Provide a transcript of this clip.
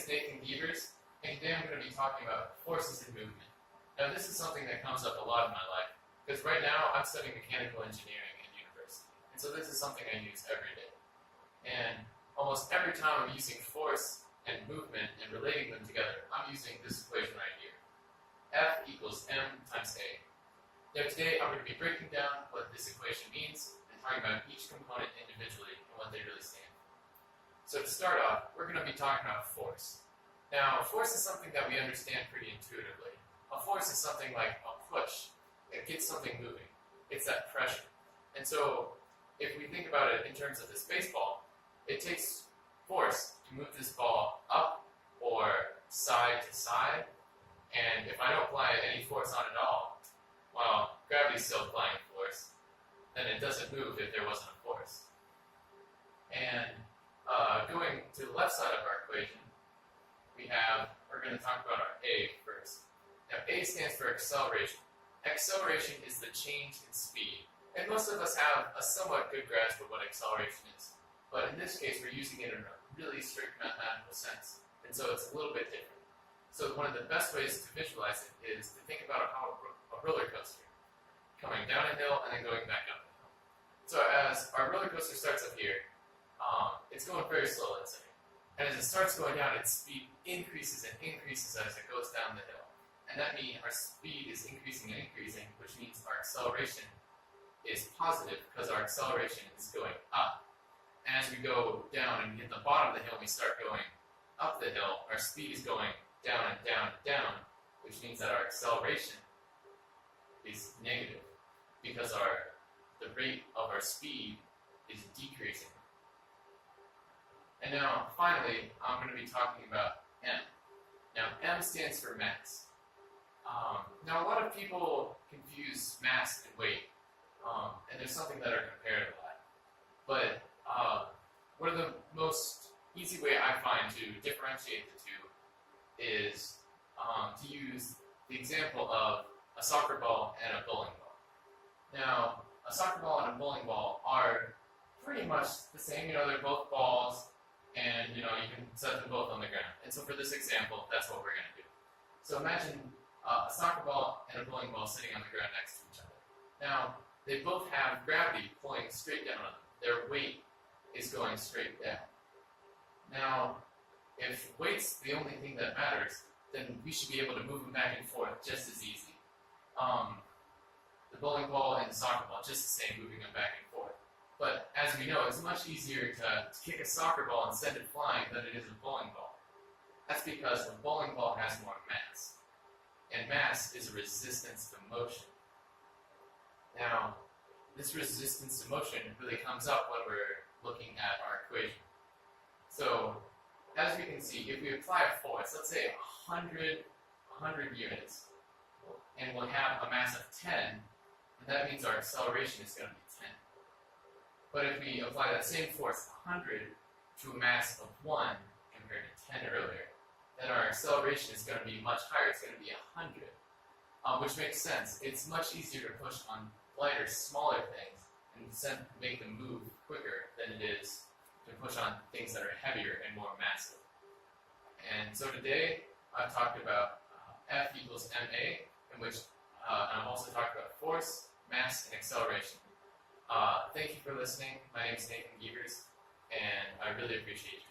Nathan Gebers, and today I'm going to be talking about forces in movement. Now this is something that comes up a lot in my life, because right now I'm studying mechanical engineering at university, and so this is something I use every day. And almost every time I'm using force and movement and relating them together, I'm using this equation right here. F equals m times a. Now today I'm going to be breaking down what this equation means and talking about each component individually and what they really stand for. So to start off, we're going to be talking about force. Now, force is something that we understand pretty intuitively. A force is something like a push. It gets something moving. It's that pressure. And so, if we think about it in terms of this baseball, it takes force to move this ball up or side to side. And if I don't apply any force on it at all, well, gravity's still applying force, then it doesn't move if there wasn't a force. And going to the left side of our equation, we're going to talk about our A first. Now, A stands for acceleration. Acceleration is the change in speed. And most of us have a somewhat good grasp of what acceleration is. But in this case, we're using it in a really strict mathematical sense. And so it's a little bit different. So one of the best ways to visualize it is to think about how a roller coaster, coming down a hill and then going back up a hill. So as our roller coaster starts up here, it's going very slow, let's say. And as it starts going down, its speed increases and increases as it goes down the hill. And that means our speed is increasing and increasing, which means our acceleration is positive because our acceleration is going up. And as we go down and hit the bottom of the hill and we start going up the hill, our speed is going down and down and down, which means that our acceleration is negative because the rate of our speed is decreasing. And now, finally, I'm going to be talking about M. Now, M stands for mass. Now, a lot of people confuse mass and weight, and there's something that are compared a lot. But one of the most easy way I find to differentiate the two is to use the example of a soccer ball and a bowling ball. Now, a soccer ball and a bowling ball are pretty much the same. They're both balls. And, you can set them both on the ground. And so for this example, that's what we're going to do. So imagine a soccer ball and a bowling ball sitting on the ground next to each other. Now, they both have gravity pulling straight down on them. Their weight is going straight down. Now, if weight's the only thing that matters, then we should be able to move them back and forth just as easy. The bowling ball and the soccer ball, just the same, moving them back and forth. But as we know, it's much easier to kick a soccer ball and send it flying than it is a bowling ball. That's because a bowling ball has more mass. And mass is a resistance to motion. Now, this resistance to motion really comes up when we're looking at our equation. So, as we can see, if we apply a force, let's say 100 units, and we'll have a mass of 10, and that means our acceleration is going to be 10. But if we apply that same force, 100, to a mass of 1 compared to 10 earlier, then our acceleration is going to be much higher. It's going to be 100, which makes sense. It's much easier to push on lighter, smaller things and make them move quicker than it is to push on things that are heavier and more massive. And so today, I've talked about F equals ma, in which I've also talked about force, mass, and acceleration. Thank you for listening. My name is Nathan Gebers, and I really appreciate you.